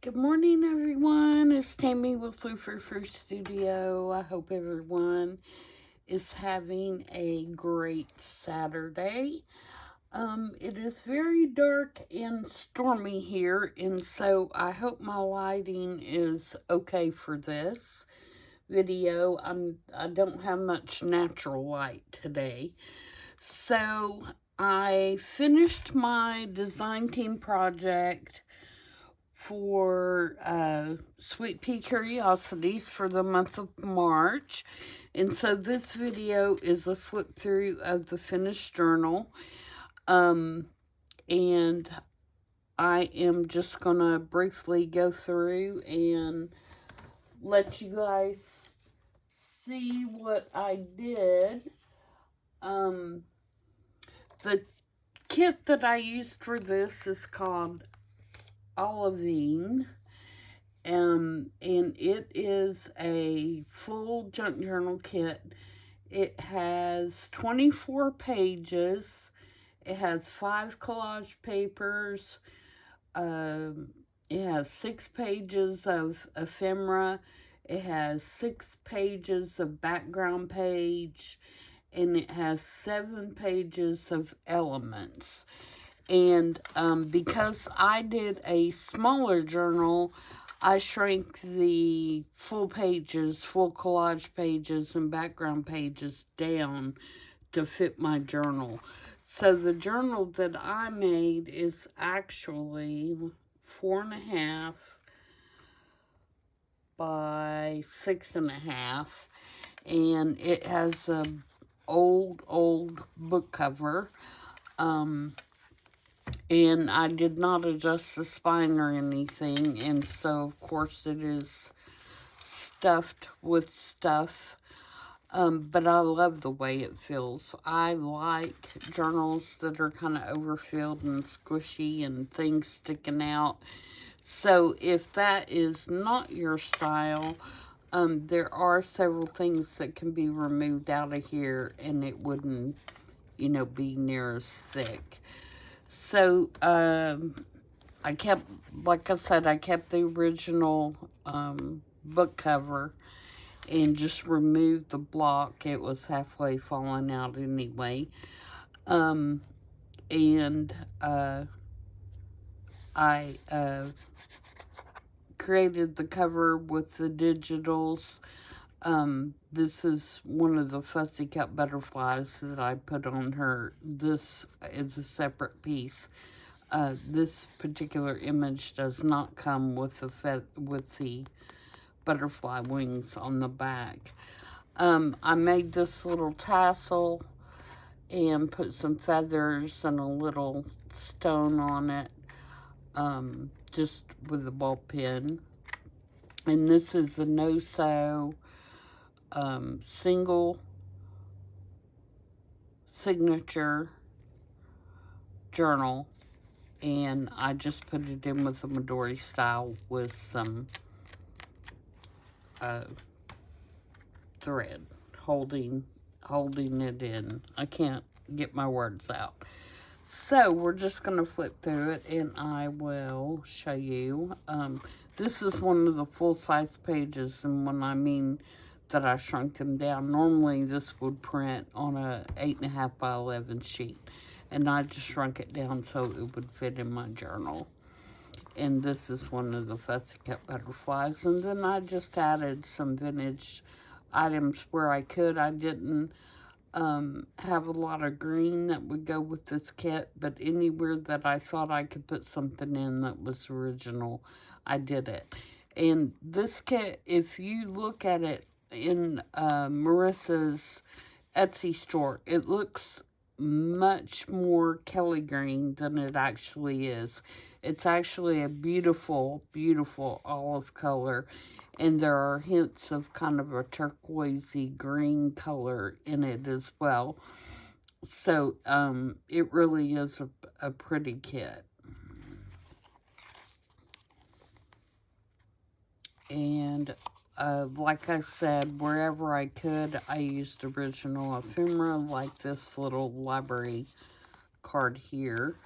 Good morning, everyone. It's Tammy with Frou-frou Studio. I hope everyone is having a great Saturday. It is very dark and stormy here, and so I hope my lighting is okay for this video. I don't have much natural light today. So I finished my design team project for Sweet Pea Curiosities for the month of March. And so this video is a flip through of the finished journal. And I am just going to briefly go through and let you guys see what I did. The kit that I used for this is called Olivienne, and it is a full junk journal kit. It has 24 pages. It has 5 collage papers. It has 6 pages of ephemera. It has 6 pages of background page, and it has 7 pages of elements. And because I did a smaller journal, I shrank the full pages, full collage pages, and background pages down to fit my journal. So the journal that I made is actually 4.5 by 6.5, and it has a old book cover. And I did not adjust the spine or anything, and so of course it is stuffed with stuff. But I love the way it feels. I like journals that are kind of overfilled and squishy and things sticking out. So if that is not your style, there are several things that can be removed out of here and it wouldn't, be near as thick. So, I kept, like I said, I kept the original book cover and just removed the block. It was halfway falling out anyway. I created the cover with the digitals. This is one of the fussy cut butterflies that I put on her. This is a separate piece. This particular image does not come with the butterfly wings on the back. I made this little tassel and put some feathers and a little stone on it, just with a ball pen. And this is a no-sew single signature journal, and I just put it in with a Midori style with some thread holding it in. I can't get my words out. So we're just going to flip through it and I will show you. This is one of the full-size pages, and when I mean that I shrunk them down, normally this would print on a 8.5 by 11 sheet, and I just shrunk it down so it would fit in my journal. And this is one of the fussy cut butterflies. And then I just added some vintage items where I could. I didn't have a lot of green that would go with this kit, but anywhere that I thought I could put something in that was original, I did it. And this kit, if you look at it in Marissa's Etsy store, it looks much more Kelly green than it actually is. It's actually a beautiful, beautiful olive color, and there are hints of kind of a turquoisey green color in it as well. So, it really is a pretty kit. And, like I said, wherever I could, I used original ephemera, like this little library card here.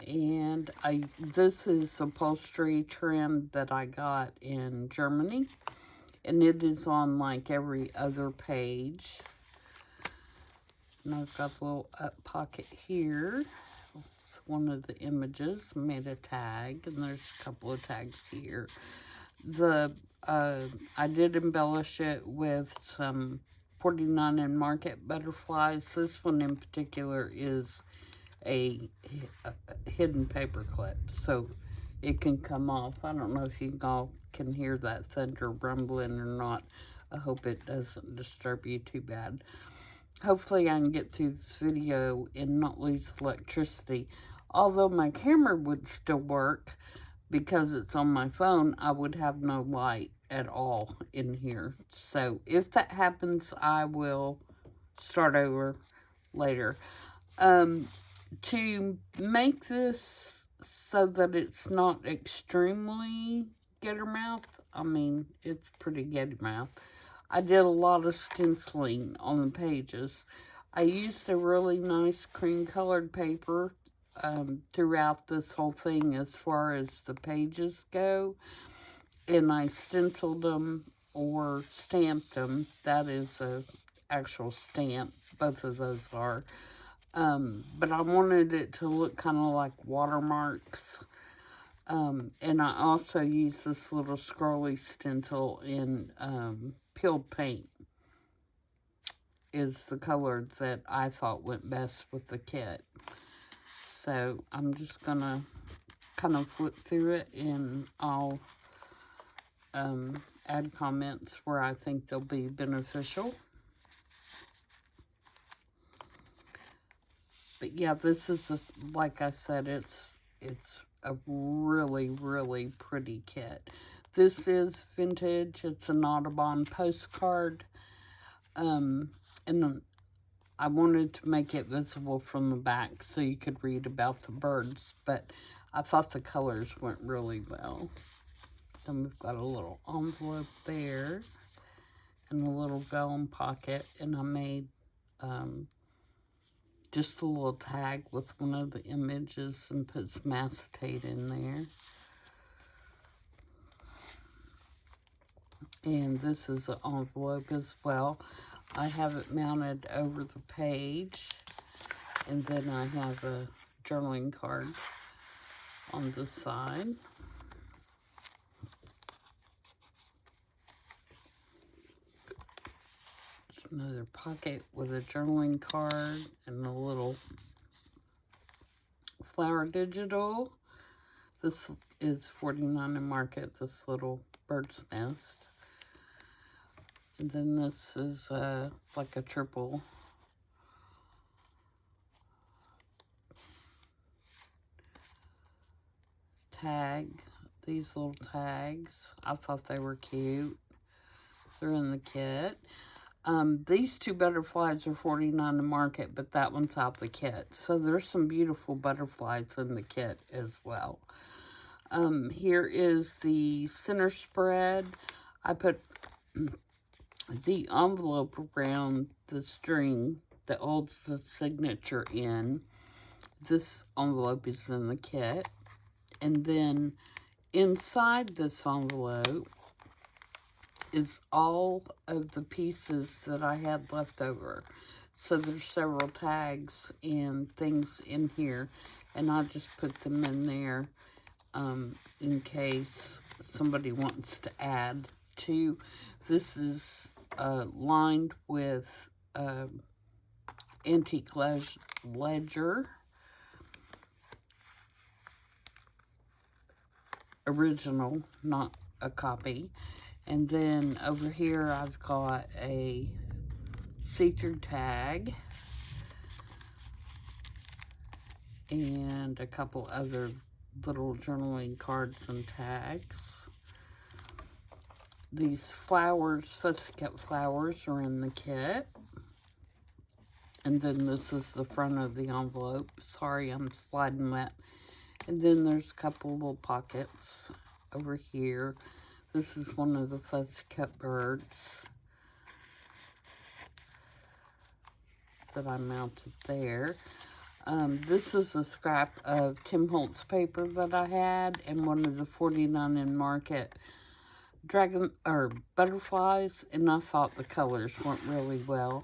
And this is upholstery trim that I got in Germany. And it is on like every other page. And I've got a little up pocket here. One of the images, made a tag, and there's a couple of tags here. I did embellish it with some 49 and Market butterflies. This one in particular is a hidden paper clip, so it can come off. I don't know if you all can hear that thunder rumbling or not. I hope it doesn't disturb you too bad. Hopefully I can get through this video and not lose electricity. Although my camera would still work, because it's on my phone, I would have no light at all in here. So if that happens, I will start over later. To make this so that it's not extremely Gettermouth, I mean, it's pretty Gettermouth, I did a lot of stenciling on the pages. I used a really nice cream colored paper throughout this whole thing as far as the pages go. And I stenciled them or stamped them. That is a actual stamp. Both of those are. But I wanted it to look kind of like watermarks. And I also used this little scrolly stencil in peeled paint. Is the color that I thought went best with the kit. So I'm just gonna kind of flip through it, and I'll add comments where I think they'll be beneficial. But yeah, this is, like I said, it's a really, really pretty kit. This is vintage. It's an Audubon postcard. And I wanted to make it visible from the back so you could read about the birds, but I thought the colors went really well. Then we've got a little envelope there and a little vellum pocket, and I made just a little tag with one of the images and put some acetate in there. And this is an envelope as well. I have it mounted over the page, and then I have a journaling card on the side. There's another pocket with a journaling card and a little flower digital. This is 49 and Market, this little bird's nest. And then this is like a triple tag. These little tags, I thought they were cute. They're in the kit. These two butterflies are 49 in Market, but that one's out the kit. So there's some beautiful butterflies in the kit as well. Here is the center spread. I put the envelope around the string that holds the signature in. This envelope is in the kit. And then inside this envelope is all of the pieces that I had left over. So there's several tags and things in here, and I just put them in there in case somebody wants to add to. This is lined with antique ledger. Original, not a copy. And then over here I've got a see-through tag and a couple other little journaling cards and tags. These flowers, Fussy-cut flowers, are in the kit. And then this is the front of the envelope. Sorry, I'm sliding that. And then there's a couple little pockets over here. This is one of the Fussy-cut birds that I mounted there. This is a scrap of Tim Holtz paper that I had, and one of the 49 in Market dragon or butterflies, and I thought the colors weren't really well.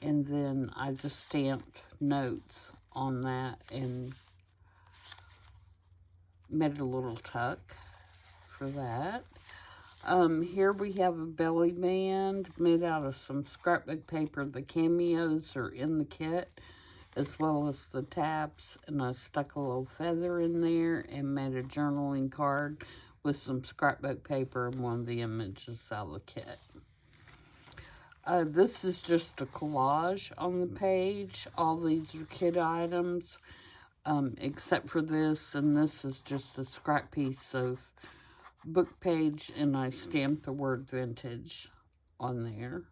And then I just stamped notes on that and made a little tuck for that. Here we have a belly band made out of some scrapbook paper. The cameos are in the kit, as well as the tabs, and I stuck a little feather in there and made a journaling card with some scrapbook paper and one of the images out of the kit. This is just a collage on the page. All these are kit items, except for this, and this is just a scrap piece of book page, and I stamped the word vintage on there.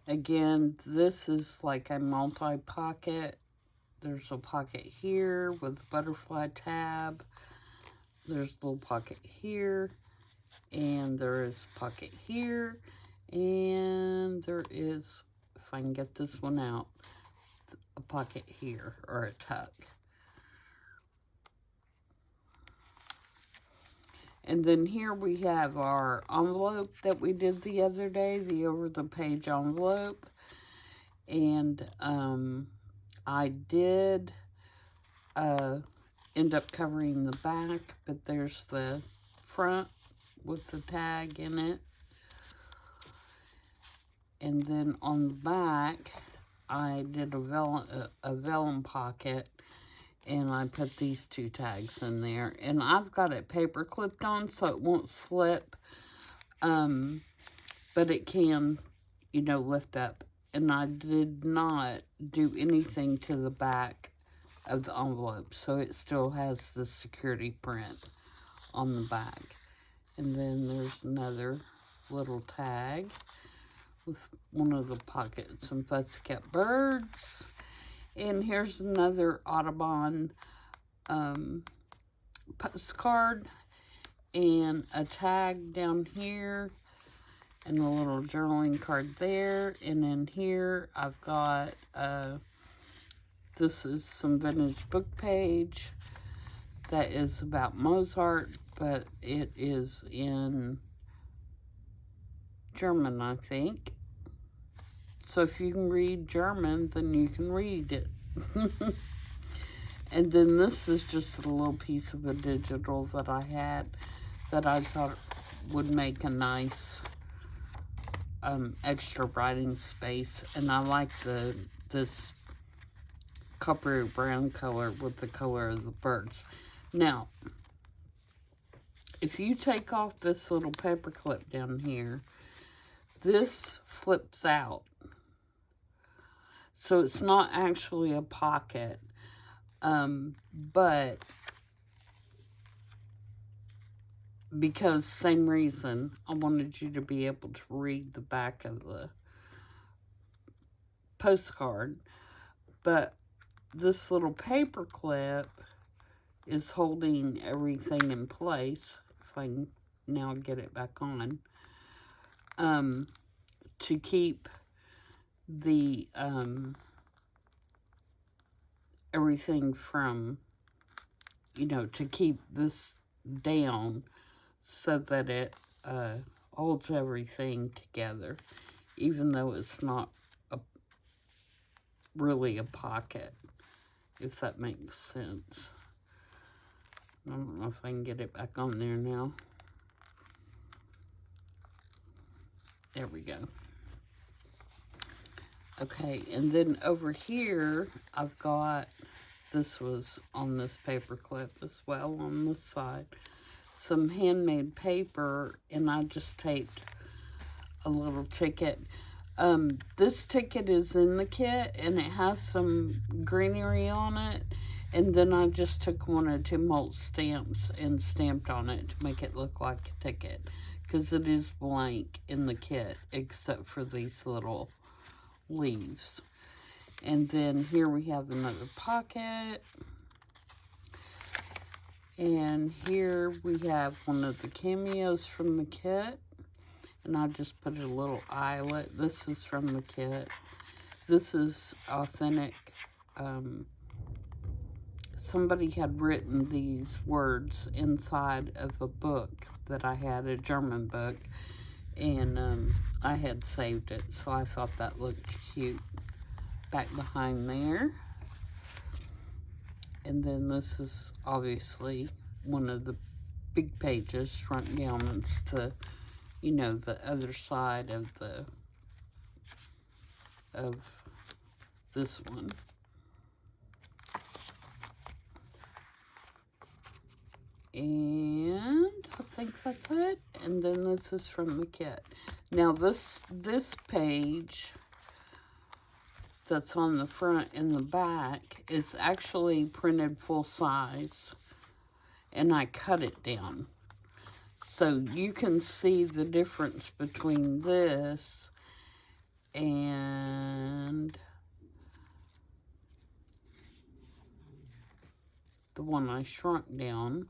Again, this is like a multi-pocket. There's a pocket here with a butterfly tab. There's a little pocket here. And there is a pocket here. And there is, if I can get this one out, a pocket here, or a tuck. And then here we have our envelope that we did the other day, the over-the-page envelope. And I did end up covering the back, but there's the front with the tag in it. And then on the back, I did a vellum pocket, and I put these two tags in there. And I've got it paper clipped on so it won't slip, but it can, you know, lift up. And I did not do anything to the back of the envelope, so it still has the security print on the back. And then there's another little tag with one of the pockets, some Fussy-Cut birds. And here's another Audubon postcard, and a tag down here, and a little journaling card there. And in here, I've got, this is some vintage book page that is about Mozart, but it is in German, I think. So if you can read German, then you can read it. And then this is just a little piece of a digital that I had that I thought would make a nice extra writing space. And I like this coppery brown color with the color of the birds. Now, if you take off this little paper clip down here, this flips out. So it's not actually a pocket, but because same reason, I wanted you to be able to read the back of the postcard. But this little paper clip is holding everything in place. If I can now get it back on, to keep the everything from, you know, to keep this down so that it holds everything together, even though it's not really a pocket, if that makes sense. I don't know if I can get it back on there now. There we go. Okay, and then over here, I've got, this was on this paper clip as well on this side, some handmade paper, and I just taped a little ticket. This ticket is in the kit, and it has some greenery on it, and then I just took one of Tim Holtz stamps and stamped on it to make it look like a ticket, because it is blank in the kit, except for these little leaves. And then here we have another pocket, and here we have one of the cameos from the kit, And I just put a little eyelet. This is from the kit. This is authentic. Somebody had written these words inside of a book that I had, a German book, and I had saved it, so I thought that looked cute back behind there. And then this is obviously one of the big pages, front down. It's the, you know, the other side of this one. And I think that's it. And then this is from the kit. Now this page that's on the front and the back is actually printed full size, and I cut it down. So you can see the difference between this and the one I shrunk down,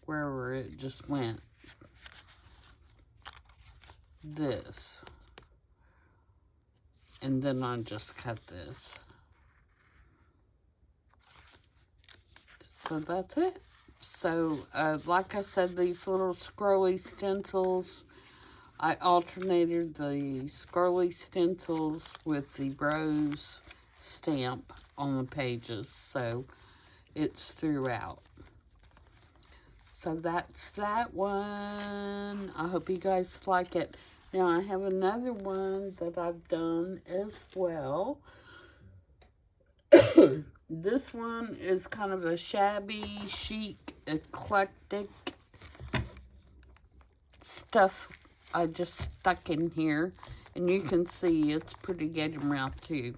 wherever it just went. This. And then I just cut this. So that's it. So, like I said, these little scrolly stencils, I alternated the scrolly stencils with the rose stamp on the pages, so it's throughout. So that's that one. I hope you guys like it. Now I have another one that I've done as well. This one is kind of a shabby, chic, eclectic stuff I just stuck in here. And you can see it's pretty Gator Mouth too.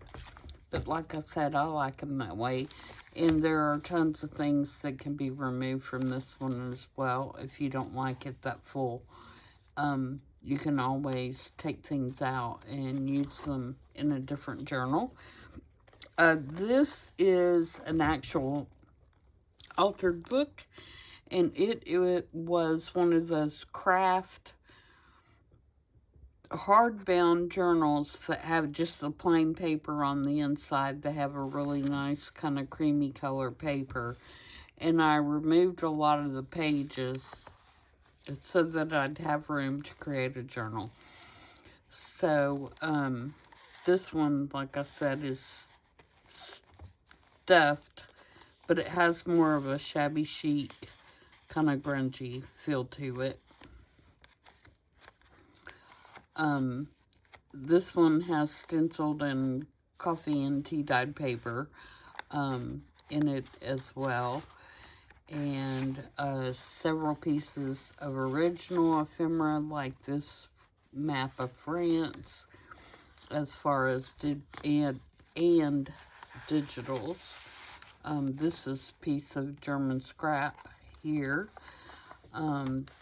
But like I said, I like them that way. And there are tons of things that can be removed from this one as well. If you don't like it that full, you can always take things out and use them in a different journal. This is an actual altered book. And it was one of those craft hardbound journals that have just the plain paper on the inside. They have a really nice kind of creamy color paper, and I removed a lot of the pages so that I'd have room to create a journal. So this one, like I said, is stuffed, but it has more of a shabby chic kind of grungy feel to it. This one has stenciled and coffee and tea dyed paper in it as well. And several pieces of original ephemera, like this map of France, as far as and digitals. This is a piece of German scrap here.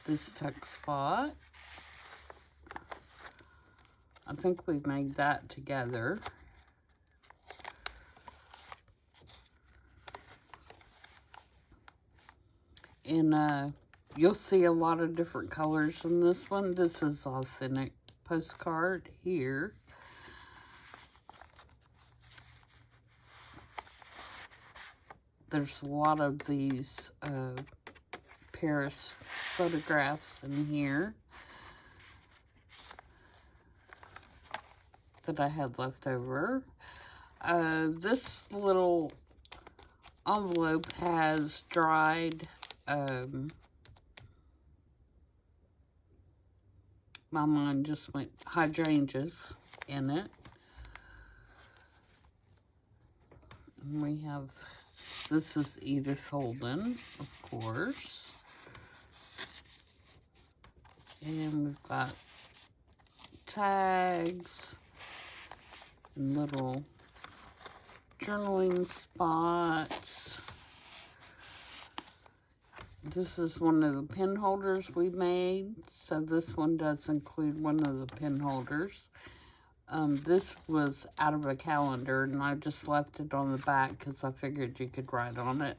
This tuck spot. I think we've made that together. And you'll see a lot of different colors in this one. This is authentic postcard here. There's a lot of these Paris photographs in here that I had left over. This little envelope has dried my mind just went hydrangeas in it. And we have, this is Edith Holden, of course. And we've got tags, little journaling spots. This is one of the pen holders we made, so this one does include one of the pen holders. This was out of a calendar, and I just left it on the back because I figured you could write on it.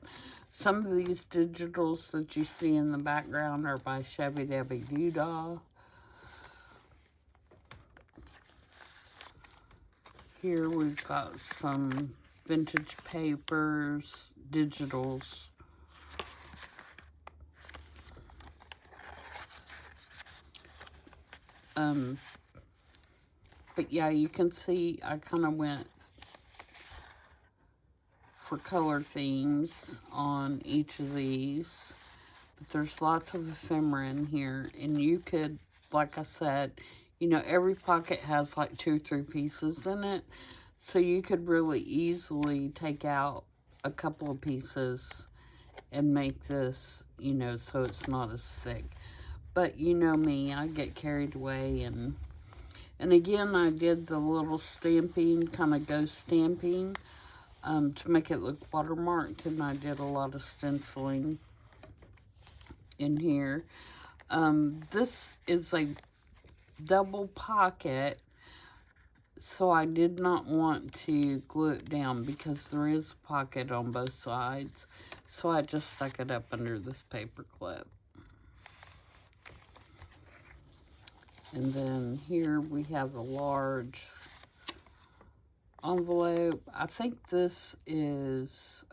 Some of these digitals that you see in the background are by Shabby Dabby Doodah. Here we've got some vintage papers, digitals. But yeah, you can see I kind of went for color themes on each of these. But there's lots of ephemera in here. And you could, like I said, you know, every pocket has like 2 or 3 pieces in it. So you could really easily take out a couple of pieces and make this, you know, so it's not as thick. But you know me, I get carried away. And again, I did the little stamping, kind of ghost stamping, to make it look watermarked. And I did a lot of stenciling in here. This is a double pocket, so I did not want to glue it down because there is a pocket on both sides. So I just stuck it up under this paper clip. And then here we have a large envelope. I think this is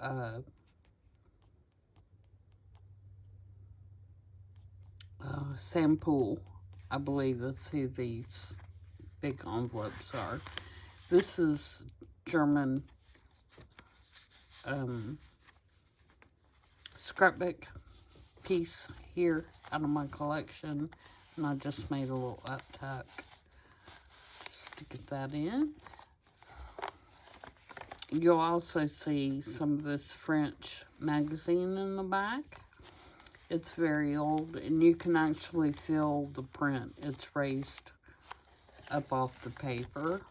Sampool. I believe that's who these big envelopes are. This is German scrapbook piece here out of my collection. And I just made a little up tuck just to get that in. You'll also see some of this French magazine in the back. It's very old, and you can actually feel the print. It's raised up off the paper.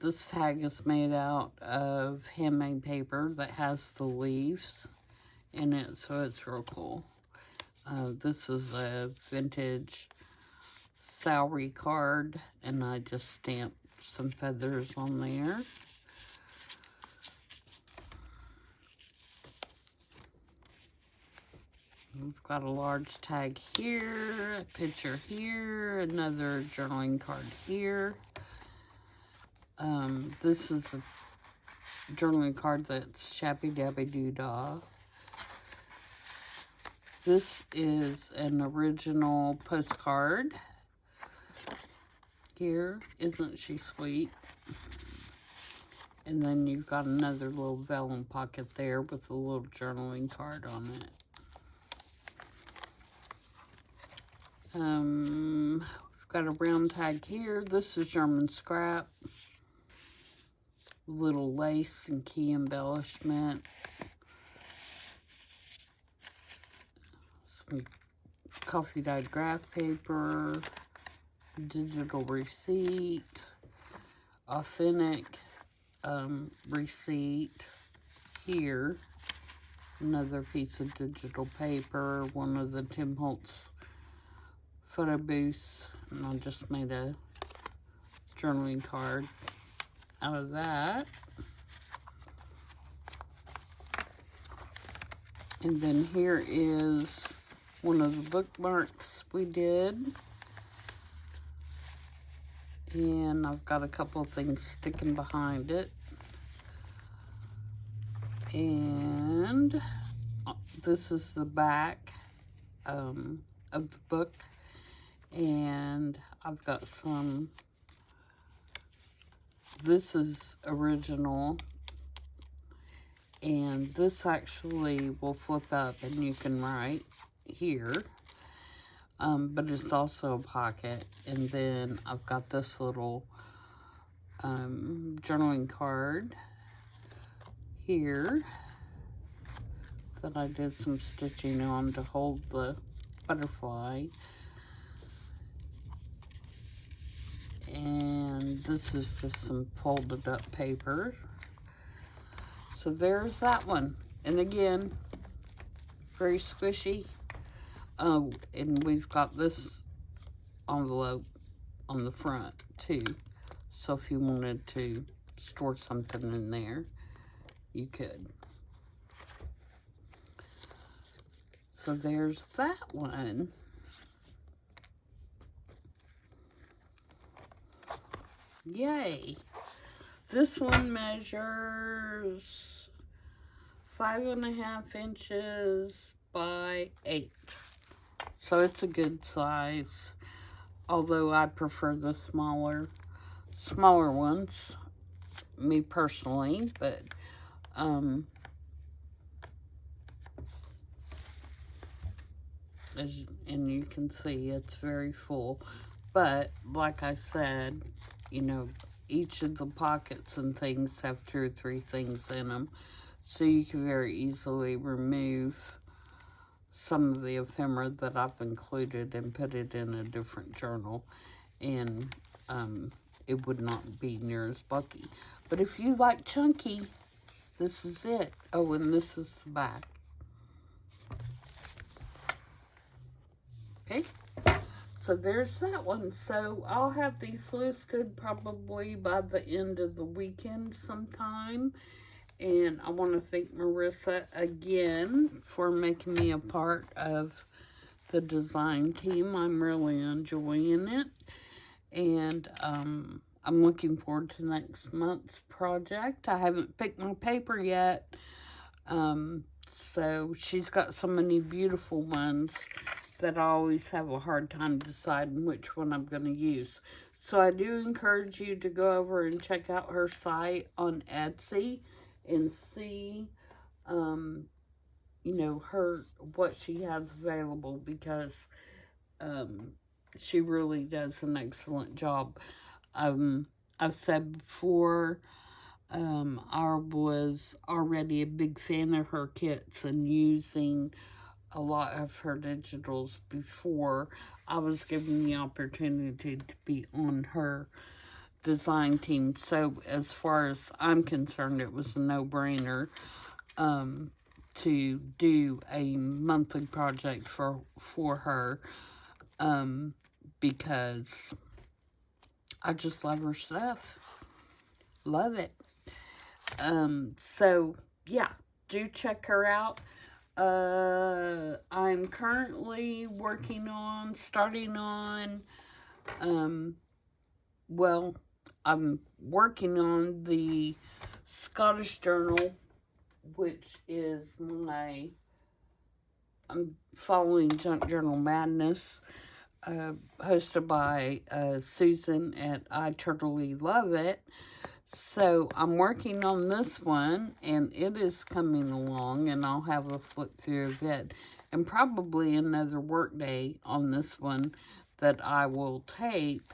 This tag is made out of handmade paper that has the leaves in it, so it's real cool. This is a vintage salary card, and I just stamped some feathers on there. We've got a large tag here, a picture here, another journaling card here. This is a journaling card that's Shabby Dabby Doodah. This is an original postcard. Here, isn't she sweet? And then you've got another little vellum pocket there with a little journaling card on it. We've got a round tag here. This is German scrap. Little lace and key embellishment. Some coffee dyed graph paper. Digital receipt. Authentic receipt. Here. Another piece of digital paper. One of the Tim Holtz photo booths, and I just made a journaling card out of that. And then here is one of the bookmarks we did, and I've got a couple of things sticking behind it. And this is the back of the book. And I've got some, this is original, and this actually will flip up and you can write here, but it's also a pocket. And then I've got this little journaling card here that I did some stitching on to hold the butterfly. And this is just some folded up paper. So there's that one. And again, very squishy. Oh, and we've got this envelope on the front too. So if you wanted to store something in there, you could. So there's that one. Yay. This one measures 5.5 inches by 8. So it's a good size. Although I prefer the smaller ones, me personally, but and you can see it's very full. But like I said, you know, each of the pockets and things have 2 or 3 things in them, so you can very easily remove some of the ephemera that I've included and put it in a different journal, and it would not be near as bulky. But if you like chunky, this is it. Oh, and this is the back. Okay, so there's that one. So I'll have these listed probably by the end of the weekend sometime. And I want to thank Marissa again for making me a part of the design team. I'm really enjoying it. And I'm looking forward to next month's project. I haven't picked my paper yet. So she's got so many beautiful ones that I always have a hard time deciding which one I'm going to use. So I do encourage you to go over and check out her site on Etsy and see, you know, what she has available, because she really does an excellent job. I've said before, I was already a big fan of her kits and using a lot of her digitals before I was given the opportunity to be on her design team. So as far as I'm concerned, it was a no-brainer to do a monthly project for her, because I just love her stuff. Love it. So yeah, do check her out. I'm currently starting on, well, I'm working on the Scottish Journal, which is I'm following Junk Journal Madness, hosted by Susan at I Totally Love It. So I'm working on this one, and it is coming along, and I'll have a flip through of it, and probably another work day on this one that I will tape.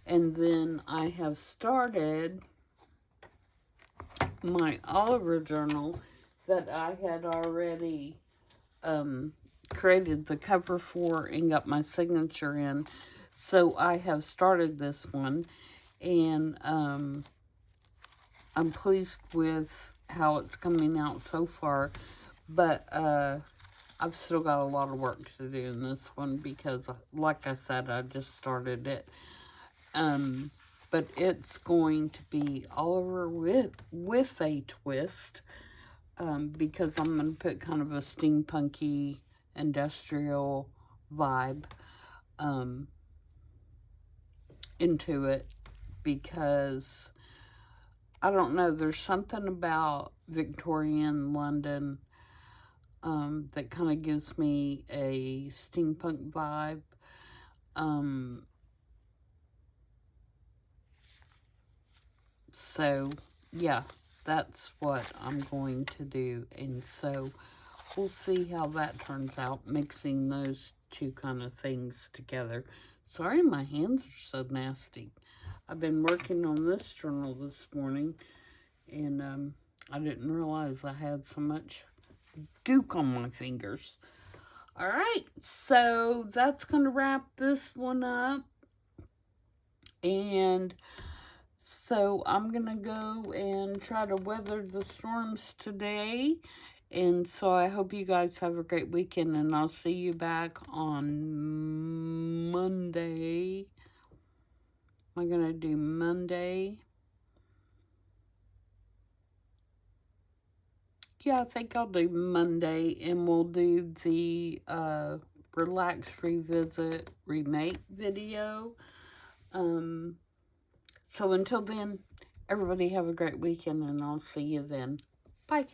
And then I have started my Oliver journal that I had already created the cover for and got my signature in. So I have started this one, and I'm pleased with how it's coming out so far, but I've still got a lot of work to do in this one because, like I said, I just started it. But it's going to be Oliver with a twist, because I'm going to put kind of a steampunky industrial vibe into it, because I don't know, there's something about Victorian London that kind of gives me a steampunk vibe. So, yeah, that's what I'm going to do. And so, we'll see how that turns out, mixing those two kind of things together. Sorry, my hands are so nasty. I've been working on this journal this morning, and I didn't realize I had so much gook on my fingers. Alright, so that's going to wrap this one up. And so I'm going to go and try to weather the storms today. And so I hope you guys have a great weekend, and I'll see you back on Monday. Am I going to do Monday? yeah, I think I'll do Monday, and we'll do the Relax Revisit Remake video. So until then, everybody have a great weekend, and I'll see you then. Bye.